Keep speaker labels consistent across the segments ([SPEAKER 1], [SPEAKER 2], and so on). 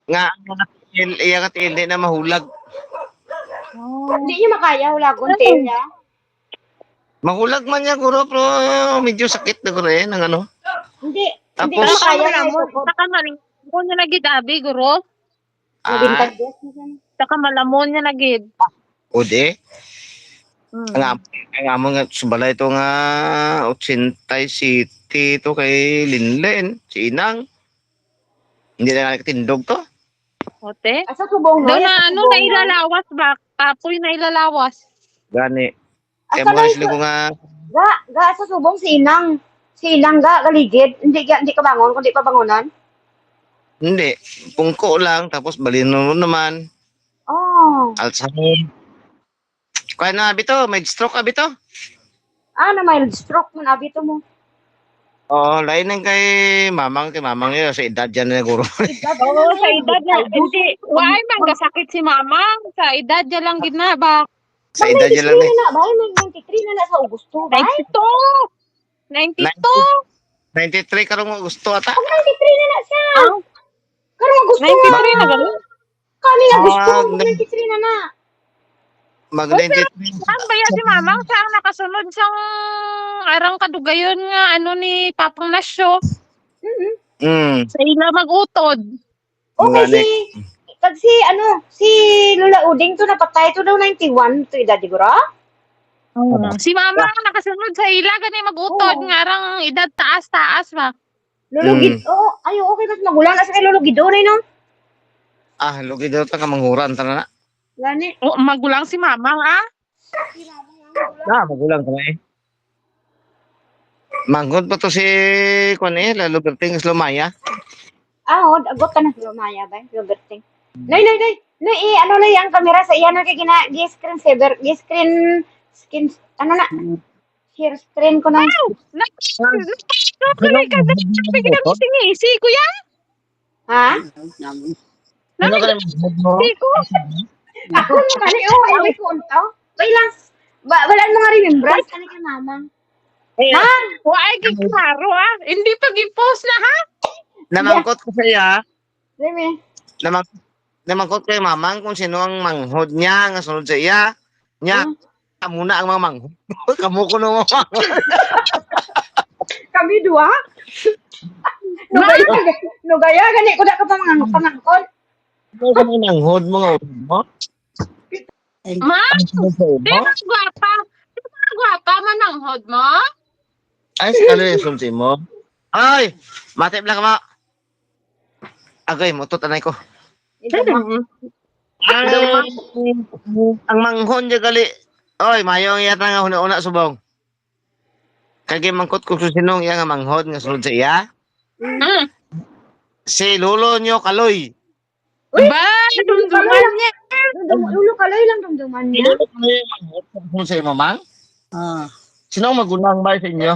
[SPEAKER 1] Nga, iya ka hindi na mahulag.
[SPEAKER 2] Hindi niya makaya, hulagon tail niya.
[SPEAKER 1] Mahulag man niya, guro, pero medyo sakit na guro ng ano.
[SPEAKER 2] Hindi
[SPEAKER 1] Tapos,
[SPEAKER 2] ko
[SPEAKER 3] Saka
[SPEAKER 2] makaya nga
[SPEAKER 3] malamon,
[SPEAKER 2] isukod.
[SPEAKER 3] saka malamon niya nagid abi, guro.
[SPEAKER 2] Mabintag dos na siya.
[SPEAKER 3] Saka malamon niya nagid.
[SPEAKER 1] ode,
[SPEAKER 3] Hmm.
[SPEAKER 1] ang amo nga, subalay ito nga, 80 City ito kay Linlen, si Inang. Hindi na nakatindog to.
[SPEAKER 3] Ote.
[SPEAKER 2] Asa subong no?
[SPEAKER 3] Doon
[SPEAKER 2] Asa
[SPEAKER 3] na ano
[SPEAKER 2] subong
[SPEAKER 3] na
[SPEAKER 2] no?
[SPEAKER 3] ilalawas ba? Kapoy na ilalawas.
[SPEAKER 1] Gani. Kaya
[SPEAKER 2] Asa
[SPEAKER 1] mga
[SPEAKER 2] na
[SPEAKER 1] sila ko nga,
[SPEAKER 2] ga sa subong si Inang. Si Inang ga galigid. Hindi ka bangon kundi pa bangonan.
[SPEAKER 1] hindi, pungko lang, tapos balino naman,
[SPEAKER 2] Oh.
[SPEAKER 1] Alzheimer. Kaya na, bito, may stroke ka, bito.
[SPEAKER 2] Na mild stroke man abito mo.
[SPEAKER 1] Oo, lain ng kay mamang yun, sa edad dyan na guro.
[SPEAKER 3] Oo, sa edad na, hindi, why man kasakit si mama. Sa edad niya lang gid na ba?
[SPEAKER 1] Sa
[SPEAKER 2] Mag
[SPEAKER 1] edad
[SPEAKER 2] 93
[SPEAKER 1] dyan lang
[SPEAKER 2] na na ba? May 93 na na sa Augusto ba?
[SPEAKER 3] 92! 92!
[SPEAKER 1] 93 karong gusto ata.
[SPEAKER 2] Pag 93 na na siya.
[SPEAKER 3] Ang
[SPEAKER 2] Karong Augusto nga.
[SPEAKER 3] 93 na gano'n?
[SPEAKER 2] Kani nga gusto
[SPEAKER 1] Ah,
[SPEAKER 2] mag 93 na na.
[SPEAKER 1] Mag
[SPEAKER 3] Oh, pero
[SPEAKER 1] 93.
[SPEAKER 3] saan ba yan si mamang? Siya ang nakasunod siyang arang kadugayon nga ano ni Papang Nasyo.
[SPEAKER 2] Mhm.
[SPEAKER 3] Sa ila mag-utod.
[SPEAKER 2] Okay
[SPEAKER 1] Gani.
[SPEAKER 2] si Lola Uding to napatay to daw 91 to edad siguro.
[SPEAKER 3] Si mama ang nakasunod sa ila gani mag-utod
[SPEAKER 2] Oo.
[SPEAKER 3] nga arang edad taas-taas ba?
[SPEAKER 2] Lulugid. Oh, ayo okay mas magulang na sa kay Lulugid do no.
[SPEAKER 1] Ah, lugi daw ta ka manghuran ta na.
[SPEAKER 2] Gani.
[SPEAKER 3] O, magulang si mamang ah.
[SPEAKER 1] Magulang ka na eh. Manghod pa to si kuan eh, lalo berting Slomaya.
[SPEAKER 2] Agot ka na si Maya ba? Roberting. Nay. Nay, ano na yung camera sa iyan na kay screen saver, skin, ano na, share screen ko na.
[SPEAKER 3] Tuloy ka na tingisi kuya.
[SPEAKER 2] Ha?
[SPEAKER 1] Ano ka na mo?
[SPEAKER 3] Siko.
[SPEAKER 2] Ako mo kani, ay ko unto. Wait lang. Wala mga remembrance kani kay mama. Ma'am,
[SPEAKER 3] Why gid klaro ah. Hindi pa gi-post na ha.
[SPEAKER 1] Namangkot ko sa iya.
[SPEAKER 2] Remy.
[SPEAKER 1] Namangkot kay mamang kung sino ang manghod niya nga sunod sa iya. Nya, muna ang mga manghod. Kamu ko no mga
[SPEAKER 2] Kami dua. Nugaya gani ko da ka pamangkon.
[SPEAKER 1] Ano ka mga manghod mga mo?
[SPEAKER 3] Ma, di ba gwapa? Di ba gwapa mananghod mo?
[SPEAKER 1] Ay, ano yung sumsi mo? Ay, matip lang ka mo. Agay, mutot anay ko. Ang manghon niya gali. Oy, mayong iya nga una subong. Kagi mangkot ko kung sinong iya nga manghod nga sunod sa iya. Si Lolo nyo Kaloy.
[SPEAKER 3] Ba, dumduman niya.
[SPEAKER 2] Dulo kaloy lang dumduman
[SPEAKER 1] Si
[SPEAKER 2] niya.
[SPEAKER 1] Lolo Kaloy ang manghod nga sunod sa iya, mamang? Sino ang magulang ba sa inyo?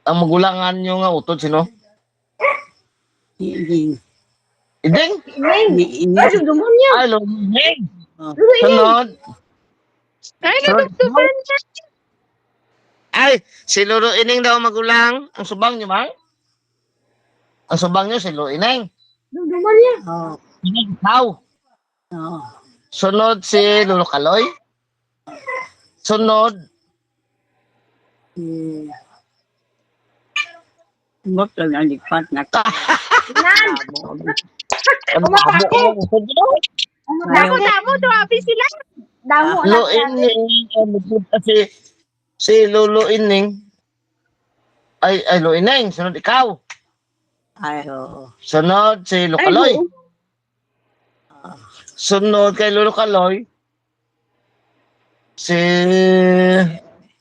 [SPEAKER 1] Ang magulangan nyo nga utod, sino? Iding?
[SPEAKER 2] Ining. Ay, dumduman niya.
[SPEAKER 1] Ay, Lolo Ining.
[SPEAKER 2] Lulu ining.
[SPEAKER 1] Sunod.
[SPEAKER 3] Ay, nadumduman niya.
[SPEAKER 1] Ay, si Lolo Ining daw magulang. Ang subang nyo, mang? Ang subang nyo, si Lolo Ining.
[SPEAKER 2] Dumduman niya.
[SPEAKER 1] Ining, ikaw. Sunod si Lolo Kaloy. Sunod.
[SPEAKER 4] Bot lang ang lipat na
[SPEAKER 2] Nan.
[SPEAKER 1] Umapake.
[SPEAKER 3] Damo, duwapi sila.
[SPEAKER 2] Damo
[SPEAKER 1] Lolo
[SPEAKER 2] na.
[SPEAKER 1] Ining. Si Lolo Ining. Ay, Lolo Ining. Sunod ikaw.
[SPEAKER 4] ay oo.
[SPEAKER 1] Sunod si Lolo Kaloy. Sunod kay Lolo Kaloy. Si...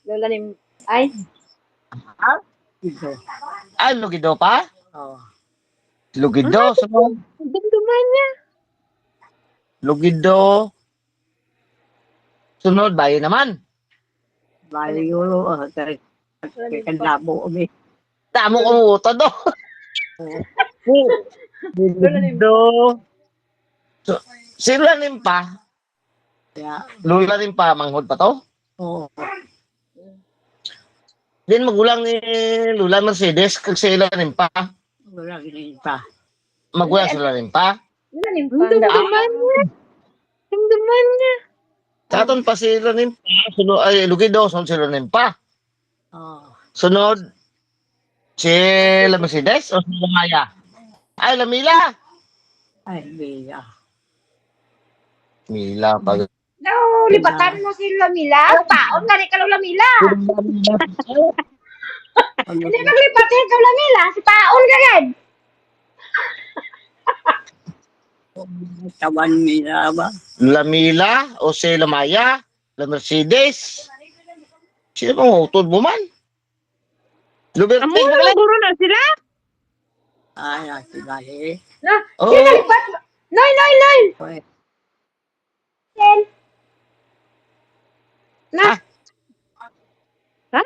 [SPEAKER 2] Lola ni ay.
[SPEAKER 4] Ito.
[SPEAKER 1] Ay, Lugido pa?
[SPEAKER 4] Oh.
[SPEAKER 1] Lugido. Sunod.
[SPEAKER 3] Dumduman niya.
[SPEAKER 1] Lugido. Sunod, bayo naman.
[SPEAKER 4] Bali yulo kay kanlabo umi.
[SPEAKER 1] Tamo ko uto do. Lugido. Sila rin pa.
[SPEAKER 4] Ya.
[SPEAKER 1] Lula rin pa. Manghod pa to.
[SPEAKER 4] Oo.
[SPEAKER 1] Din magulang ni Lula Mercedes. Kag sila rin pa.
[SPEAKER 4] Wala ginita.
[SPEAKER 1] Magulang sila rin pa.
[SPEAKER 2] Wala ning
[SPEAKER 3] Ang
[SPEAKER 2] panda.
[SPEAKER 3] damdaman niya. Damdaman niya.
[SPEAKER 1] Katon pa sila rin pa. Sunod, ay, Lugido, sunod sila rin pa.
[SPEAKER 4] Oh.
[SPEAKER 1] Sunod, si La Mercedes o si Lamaya? Ay, Lamila.
[SPEAKER 4] Ay, Mila.
[SPEAKER 1] Mila, pag...
[SPEAKER 2] No, libatan mo si Lamila. Paon ka ni ka Lamila. Hindi maglipatin ka Lamila. Si Paon ka gan.
[SPEAKER 4] Tawan Mila ba?
[SPEAKER 1] Lamila o si Lamaya? La Mercedes? Sino bang utod mo man? Luberte,
[SPEAKER 3] Amo na
[SPEAKER 1] magaling.
[SPEAKER 3] guro na sila.
[SPEAKER 4] Ay, nasigahe.
[SPEAKER 2] No,
[SPEAKER 1] Oo.
[SPEAKER 2] sino lipat? Noy, noy, noy.
[SPEAKER 4] Oy,
[SPEAKER 2] Sen. Na.
[SPEAKER 1] Ah.
[SPEAKER 3] Ha?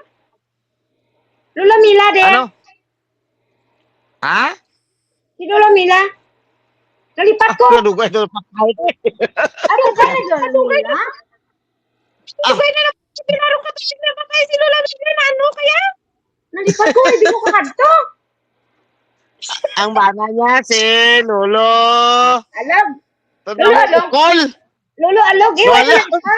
[SPEAKER 2] Lola Mila din.
[SPEAKER 1] Ano? Ha?
[SPEAKER 2] Si Lola Mila. Nalipat ko.
[SPEAKER 1] Ano dugay doon pakahit?
[SPEAKER 2] Ano ba na Lola Mila?
[SPEAKER 3] Dugay na lang. Pinarong ka kasi na patay si Lola Mila na ano kaya?
[SPEAKER 2] Nalipat ko. Hindi ko kakadto.
[SPEAKER 1] Ang bana niya si Lolo.
[SPEAKER 2] Alam.
[SPEAKER 1] Tanda mo,
[SPEAKER 2] Lolo.
[SPEAKER 1] Bukol.
[SPEAKER 2] Lolo, alog. Iwan
[SPEAKER 1] Wala.
[SPEAKER 2] na ha?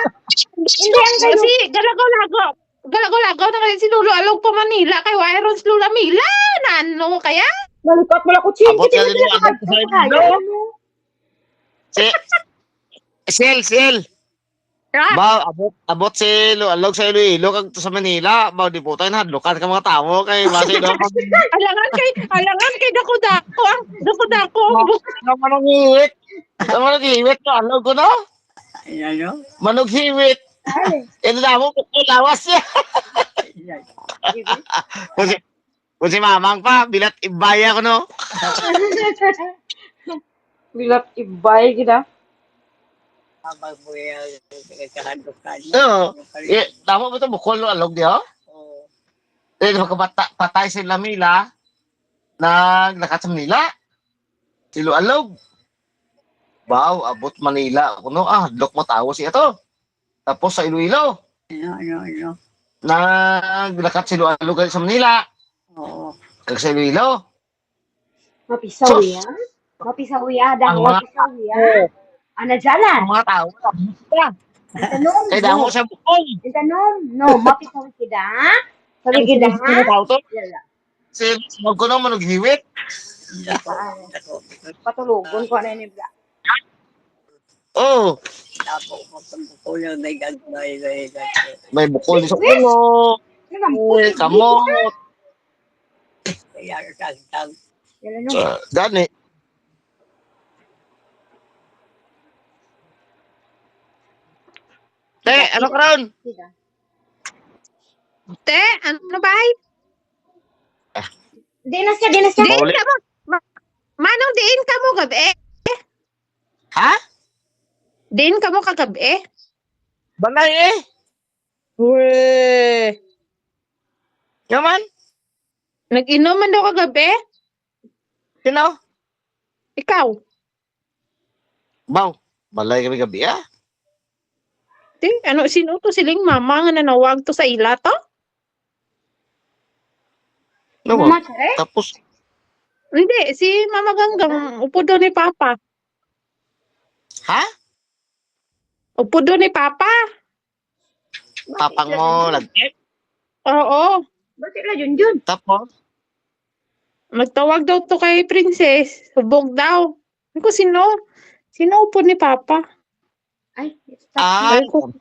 [SPEAKER 2] Hindi ang kayo.
[SPEAKER 3] Kasi galagaw-lagaw. Galagaw-lagaw na kasi si Lolo Alog pa Manila kay Wyron si Lola Mila na ano kaya?
[SPEAKER 2] Nalipat mo lang ko. Chin.
[SPEAKER 1] Abot
[SPEAKER 2] Hindi
[SPEAKER 1] ka
[SPEAKER 2] mo
[SPEAKER 1] din
[SPEAKER 2] sila
[SPEAKER 1] mo, abot
[SPEAKER 2] kakadto.
[SPEAKER 1] ka din
[SPEAKER 2] Kaya
[SPEAKER 1] mo.
[SPEAKER 2] mo.
[SPEAKER 1] Sil.
[SPEAKER 3] Ah,
[SPEAKER 1] Ba, abot si Alog sa Iloilo kag sa Manila. Ba, di po tayo nahadlukan ka mga tao kay base daw.
[SPEAKER 3] alangan kay dako-dako ang dako-dako ang
[SPEAKER 1] Ang manong hiwit. Ang manong hiwit ko, Alog ko no?
[SPEAKER 4] ay, ano?
[SPEAKER 1] Manog hiwit.
[SPEAKER 2] Ay.
[SPEAKER 1] Ito na mo, lawas niya.
[SPEAKER 4] Ay,
[SPEAKER 1] Kung si Mamang pa, bilat ibaya ko no?
[SPEAKER 2] Bilat ibay kita.
[SPEAKER 4] habang mo yung kahandukan.
[SPEAKER 1] Oo. Tama ba ito, bukol no, Alog niya?
[SPEAKER 4] Oo.
[SPEAKER 1] Patay si Lamila, naglakat sa Manila. Silo Alog. Wow, abot Manila. Kuno, hadlok mo tawo siya to. Tapos sa Iloilo,
[SPEAKER 4] Ano?
[SPEAKER 1] naglakat si Alog sa Manila.
[SPEAKER 4] Oo.
[SPEAKER 1] Kag sa Iloilo.
[SPEAKER 2] Mapisaw ya. Mapisaw ya. Dahil
[SPEAKER 1] Ang mga-
[SPEAKER 2] mapisaw ya. Ana jalan.
[SPEAKER 1] Ang mga tao,
[SPEAKER 2] Itanom.
[SPEAKER 1] kaya damo sa bukol.
[SPEAKER 2] Itanom. No, mapisaw kita. Sabi kita.
[SPEAKER 1] Sino tao to?
[SPEAKER 2] Yala.
[SPEAKER 1] Si ko no, manughiwit.
[SPEAKER 4] Dako.
[SPEAKER 2] Patulugon ko na ni Bla.
[SPEAKER 1] Oh,
[SPEAKER 4] Dako mo sa bukol yung nagagmay.
[SPEAKER 1] may bukol sa ulo. Kamot.
[SPEAKER 4] Kaya kasang
[SPEAKER 2] Yala no.
[SPEAKER 1] Gani. Ano karon?
[SPEAKER 2] Kita.
[SPEAKER 3] Te, ano ba?
[SPEAKER 2] Dinas ka, dinas ka.
[SPEAKER 3] Diin
[SPEAKER 1] Mauli.
[SPEAKER 3] ka mo. Manong diin ka mo gabi.
[SPEAKER 1] Ha?
[SPEAKER 3] Diin ka mo kagabi.
[SPEAKER 1] Banay eh.
[SPEAKER 3] Weh.
[SPEAKER 1] Yaman?
[SPEAKER 3] Nag-inom man daw kagabi.
[SPEAKER 1] Sino?
[SPEAKER 3] Ikaw.
[SPEAKER 1] Baw. Balay kami gabi
[SPEAKER 3] Te, ano, sino to siling mama nga nanawag to sa ila to?
[SPEAKER 1] Ano
[SPEAKER 2] Mama, sare?
[SPEAKER 1] Tapos,
[SPEAKER 3] Hindi, si Mama Ganggang, upo doon ni Papa.
[SPEAKER 1] ha?
[SPEAKER 3] Upo doon ni Papa.
[SPEAKER 1] Papang mo lagkit.
[SPEAKER 3] Oo.
[SPEAKER 2] Bakit na yun yun?
[SPEAKER 1] Tapos,
[SPEAKER 3] Nagtawag daw to kay Princess. Hubog daw. Ano ko sino? Sino upo ni Papa?
[SPEAKER 2] Ay, stop.
[SPEAKER 1] ah,
[SPEAKER 3] Ay, ko-